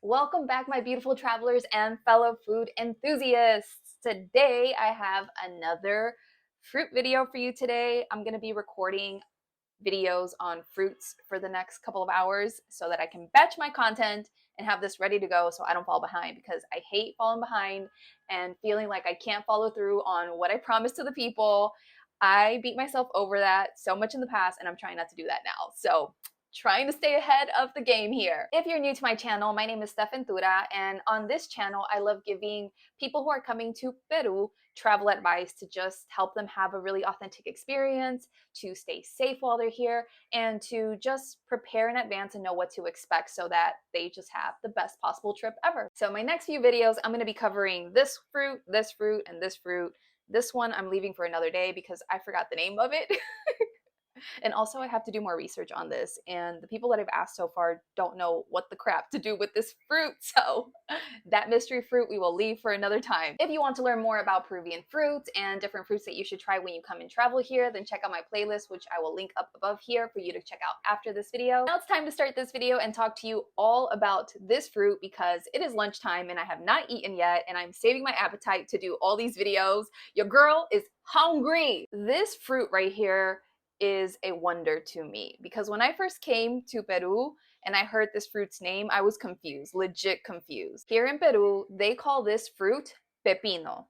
Welcome back, my beautiful travelers and fellow food enthusiasts. Today, I have another fruit video for you today. I'm going to be recording videos on fruits for the next couple of hours so that I can batch my content and have this ready to go so I don't fall behind, because I hate falling behind and feeling like I can't follow through on what I promised to the people. I beat myself over that so much in the past, and I'm trying not to do that now. So trying to stay ahead of the game here. If you're new to my channel, my name is Stef, and on this channel, I love giving people who are coming to Peru travel advice to just help them have a really authentic experience, to stay safe while they're here, and to just prepare in advance and know what to expect so that they just have the best possible trip ever. So my next few videos, I'm going to be covering this fruit, and this fruit. This one I'm leaving for another day because I forgot the name of it. And also, I have to do more research on this, and the people that I've asked so far don't know what the crap to do with this fruit. So that mystery fruit we will leave for another time. If you want to learn more about Peruvian fruits and different fruits that you should try when you come and travel here, then check out my playlist, which I will link up above here for you to check out after this video. Now it's time to start this video and talk to you all about this fruit, because it is lunchtime and I have not eaten yet, and I'm saving my appetite to do all these videos. Your girl is hungry. This fruit right here is a wonder to me, because when I first came to Peru and I heard this fruit's name, I was confused, legit confused. Here in Peru, they call this fruit pepino.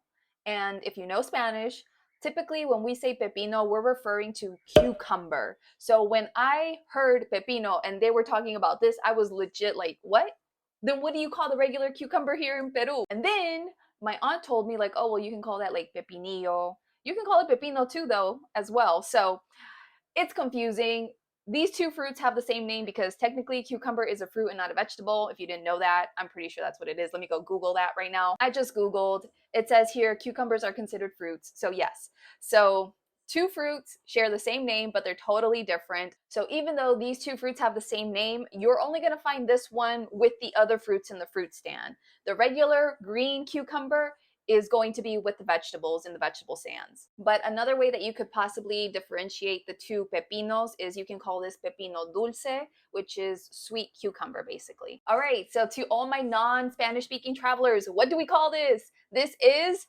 And if you know Spanish, typically when we say pepino, we're referring to cucumber. So when I heard pepino and they were talking about this, I was legit like, what? Then what do you call the regular cucumber here in Peru? And then my aunt told me, like, oh, well, you can call that like pepinillo. You can call it pepino too, though, as well. So it's confusing. These two fruits have the same name because technically cucumber is a fruit and not a vegetable. If you didn't know that, I'm pretty sure that's what it is. Let me go Google that right now. I just Googled. It says here cucumbers are considered fruits. So yes. So two fruits share the same name, but they're totally different. So even though these two fruits have the same name, you're only going to find this one with the other fruits in the fruit stand. The regular green cucumber is going to be with the vegetables in the vegetable stands. But another way that you could possibly differentiate the two pepinos is you can call this pepino dulce, which is sweet cucumber, basically. All right, so to all my non-Spanish speaking travelers, what do we call this? This is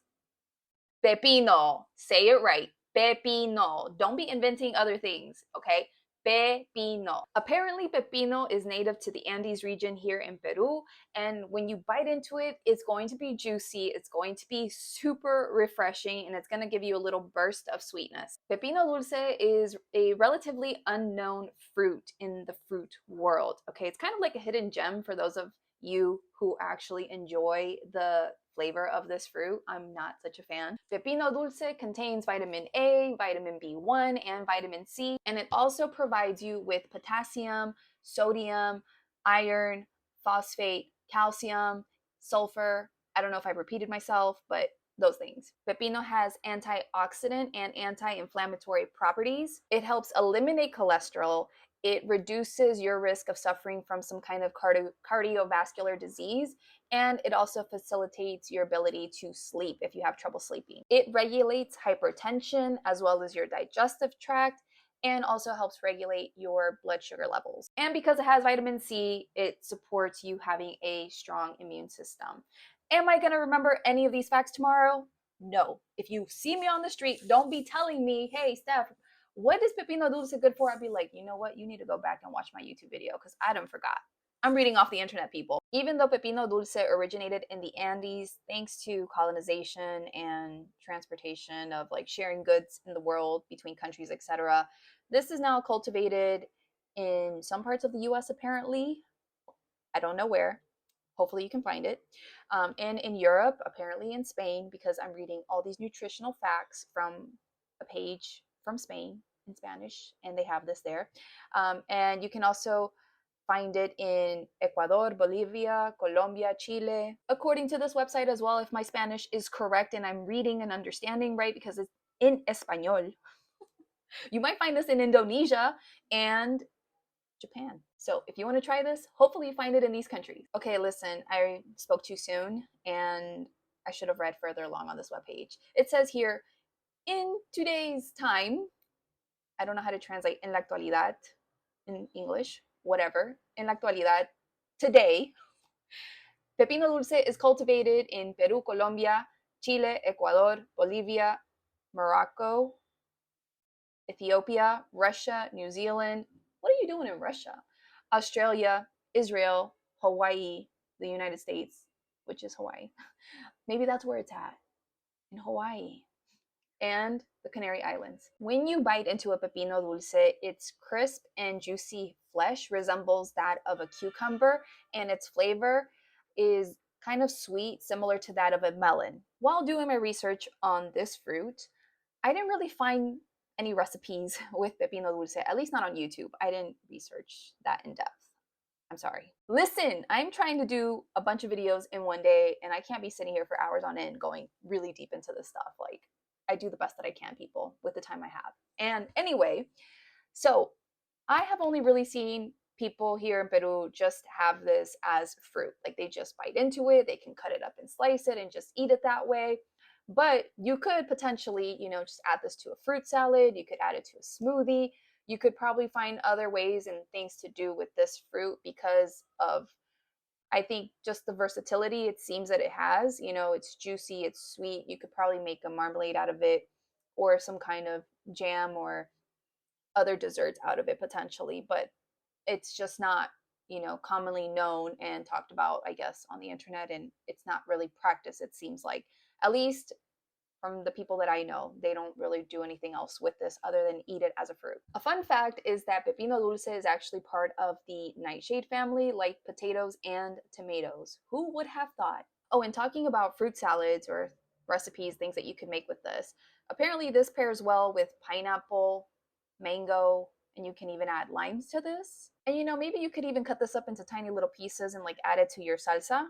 pepino. Say it right. Pepino. Don't be inventing other things, okay? Pepino. Apparently, pepino is native to the Andes region here in Peru, and when you bite into it, it's going to be juicy, it's going to be super refreshing, and it's going to give you a little burst of sweetness. Pepino dulce is a relatively unknown fruit in the fruit world, okay? It's kind of like a hidden gem for those of you who actually enjoy the flavor of this fruit. I'm not such a fan. Pepino dulce contains vitamin A, vitamin B1, and vitamin C, and it also provides you with potassium, sodium, iron, phosphate, calcium, sulfur. I don't know if I repeated myself, but those things. Pepino has antioxidant and anti-inflammatory properties. It helps eliminate cholesterol. It reduces your risk of suffering from some kind of cardiovascular disease, and it also facilitates your ability to sleep if you have trouble sleeping. It regulates hypertension as well as your digestive tract, and also helps regulate your blood sugar levels. And because it has vitamin C, it supports you having a strong immune system. Am I going to remember any of these facts tomorrow? No. If you see me on the street, don't be telling me, hey, Steph, what is pepino dulce good for? I'd be like, you know what? You need to go back and watch my YouTube video because I done forgot. I'm reading off the internet, people. Even though pepino dulce originated in the Andes, thanks to colonization and transportation of like sharing goods in the world between countries, etc., this is now cultivated in some parts of the US, apparently. I don't know where. Hopefully you can find it. And in Europe, apparently in Spain, because I'm reading all these nutritional facts from a page from Spain in Spanish, and they have this there. And you can also find it in Ecuador, Bolivia, Colombia, Chile. According to this website as well, if my Spanish is correct and I'm reading and understanding right, because it's in Espanol, you might find this in Indonesia and Japan. So if you want to try this, hopefully you find it in these countries. Okay, listen, I spoke too soon and I should have read further along on this webpage. It says here, in today's time, I don't know how to translate en la actualidad in English, whatever. En la actualidad, today, Pepino dulce is cultivated in Peru, Colombia, Chile, Ecuador, Bolivia, Morocco, Ethiopia, Russia, New Zealand. What are you doing in Russia? Australia, Israel, Hawaii, the United States, which is Hawaii. Maybe that's where it's at, in Hawaii, and the Canary Islands. When you bite into a pepino dulce, its crisp and juicy flesh resembles that of a cucumber, and its flavor is kind of sweet, similar to that of a melon. While doing my research on this fruit, I didn't really find any recipes with pepino dulce, at least not on YouTube. I didn't research that in depth. I'm sorry. Listen, I'm trying to do a bunch of videos in one day, and I can't be sitting here for hours on end going really deep into this stuff. Like, I do the best that I can, people, with the time I have. And anyway, so I have only really seen people here in Peru just have this as fruit. Like, they just bite into it, they can cut it up and slice it and just eat it that way. But you could potentially, just add this to a fruit salad. You could add it to a smoothie. You could probably find other ways and things to do with this fruit because of, I think, just the versatility it seems that it has. It's juicy, it's sweet. You could probably make a marmalade out of it or some kind of jam or other desserts out of it potentially. But it's just not, commonly known and talked about, I guess, on the internet. And it's not really practiced, it seems like. At least from the people that I know, they don't really do anything else with this other than eat it as a fruit. A fun fact is that pepino dulce is actually part of the nightshade family, like potatoes and tomatoes. Who would have thought? Oh, and talking about fruit salads or recipes, things that you can make with this, apparently this pairs well with pineapple, mango, and you can even add limes to this. And maybe you could even cut this up into tiny little pieces and like add it to your salsa,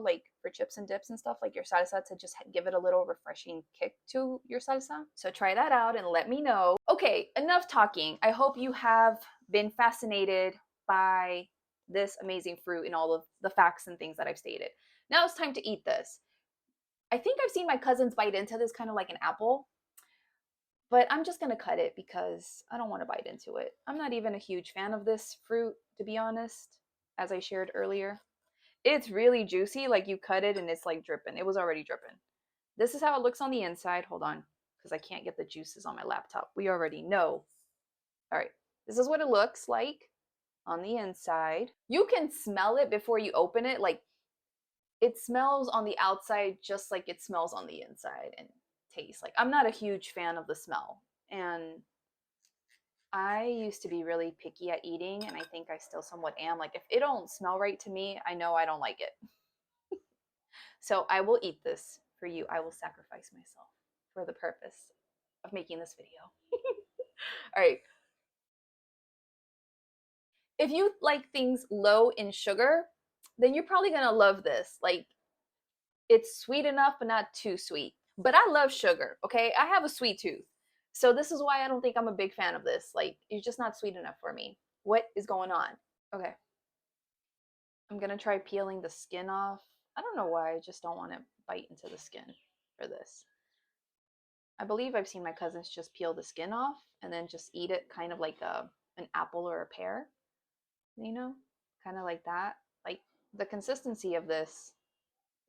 like for chips and dips and stuff, like your salsa, to just give it a little refreshing kick to your salsa. So try that out and let me know. Okay, enough talking. I hope you have been fascinated by this amazing fruit and all of the facts and things that I've stated. Now it's time to eat this. I think I've seen my cousins bite into this kind of like an apple, but I'm just gonna cut it because I don't want to bite into it. I'm not even a huge fan of this fruit, to be honest, as I shared earlier. It's really juicy, like you cut it and it's like dripping. It was already dripping. This is how it looks on the inside. Hold on, because I can't get the juices on my laptop. We already know. All right, this is what it looks like on the inside. You can smell it before you open it. Like, it smells on the outside just like it smells on the inside and tastes. Like, I'm not a huge fan of the smell. And I used to be really picky at eating, and I think I still somewhat am. Like, if it don't smell right to me, I know I don't like it. So I will eat this for you. I will sacrifice myself for the purpose of making this video. All right. If you like things low in sugar, then you're probably gonna love this. Like, it's sweet enough, but not too sweet. But I love sugar, okay? I have a sweet tooth. So this is why I don't think I'm a big fan of this. Like, it's just not sweet enough for me. What is going on? Okay. I'm gonna try peeling the skin off. I don't know why, I just don't want to bite into the skin for this. I believe I've seen my cousins just peel the skin off and then just eat it kind of like an apple or a pear, kind of like that. Like, the consistency of this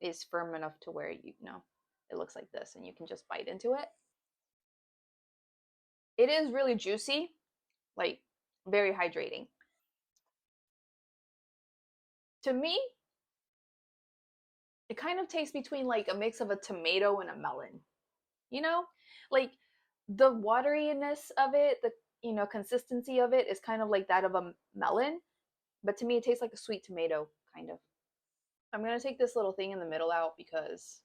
is firm enough to where it looks like this and you can just bite into it. It is really juicy, like very hydrating. To me, it kind of tastes between like a mix of a tomato and a melon. You know? Like, the wateriness of it, the consistency of it is kind of like that of a melon, but to me it tastes like a sweet tomato kind of. I'm going to take this little thing in the middle out because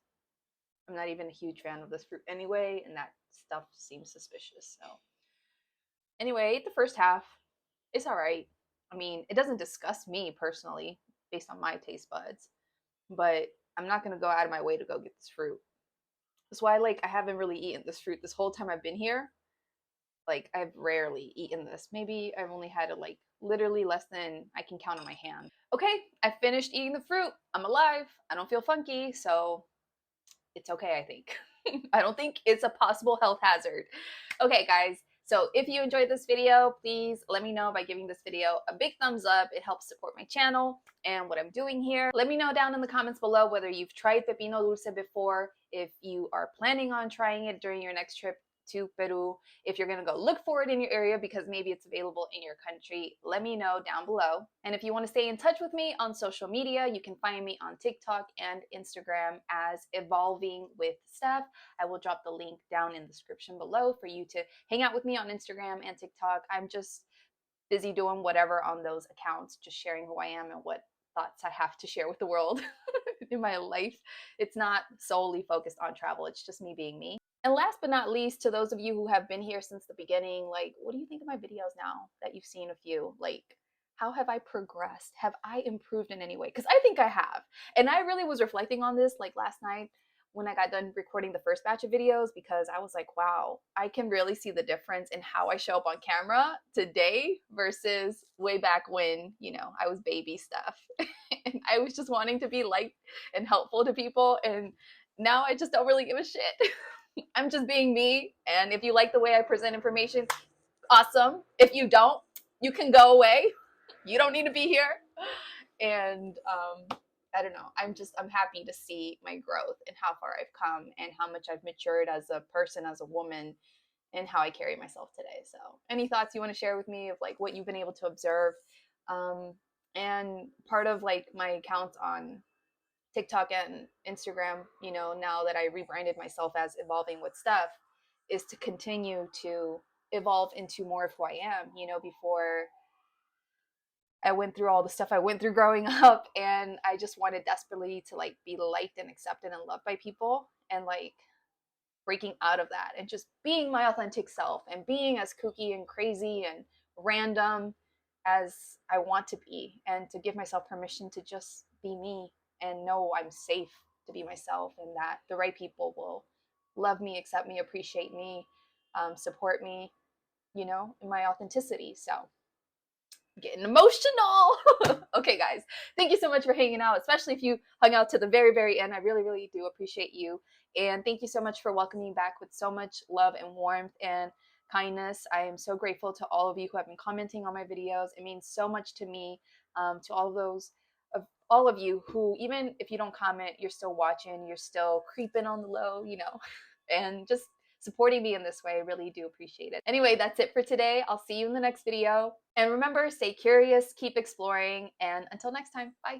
I'm not even a huge fan of this fruit anyway, and that stuff seems suspicious. So anyway, I ate the first half. It's all right. I mean, it doesn't disgust me personally based on my taste buds, but I'm not going to go out of my way to go get this fruit. That's why, like, I haven't really eaten this fruit this whole time I've been here. Like, I've rarely eaten this. Maybe I've only had it like literally less than I can count on my hand. Okay, I finished eating the fruit. I'm alive. I don't feel funky, so it's okay, I think. I don't think it's a possible health hazard. Okay, guys. So if you enjoyed this video, please let me know by giving this video a big thumbs up. It helps support my channel and what I'm doing here. Let me know down in the comments below whether you've tried Pepino Dulce before, if you are planning on trying it during your next trip to Peru, if you're gonna go look for it in your area because maybe it's available in your country. Let me know down below. And if you want to stay in touch with me on social media, you can find me on TikTok and Instagram as Evolving with Stef. I will drop the link down in the description below for you to hang out with me on Instagram and TikTok. I'm just busy doing whatever on those accounts, just sharing who I am and what thoughts I have to share with the world in my life. It's not solely focused on travel, it's just me being me. And last but not least, to those of you who have been here since the beginning, like, what do you think of my videos now that you've seen a few? Like, how have I progressed? Have I improved in any way? Because I think I have. And I really was reflecting on this like last night when I got done recording the first batch of videos, because I was like, wow, I can really see the difference in how I show up on camera today versus way back when, you know, I was baby Stef. And I was just wanting to be liked and helpful to people. And now I just don't really give a shit. I'm just being me. And if you like the way I present information, awesome. If you don't, you can go away. You don't need to be here. And I don't know. I'm happy to see my growth and how far I've come and how much I've matured as a person, as a woman, and how I carry myself today. So any thoughts you want to share with me of like what you've been able to observe? And part of like my accounts on TikTok and Instagram, you know, now that I rebranded myself as Evolving with Stef, is to continue to evolve into more of who I am. You know, before I went through all the stuff I went through growing up, and I just wanted desperately to like be liked and accepted and loved by people, and like breaking out of that and just being my authentic self and being as kooky and crazy and random as I want to be, and to give myself permission to just be me and know I'm safe to be myself, and that the right people will love me, accept me, appreciate me, support me, you know, in my authenticity. So getting emotional. Okay, guys, thank you so much for hanging out, especially if you hung out to the very, very end. I really, really do appreciate you. And thank you so much for welcoming me back with so much love and warmth and kindness. I am so grateful to all of you who have been commenting on my videos. It means so much to me, to all of you who, even if you don't comment, you're still watching, you're still creeping on the low, you know, and just supporting me in this way. I really do appreciate it. Anyway, that's it for today. I'll see you in the next video. And remember, stay curious, keep exploring, and until next time, bye.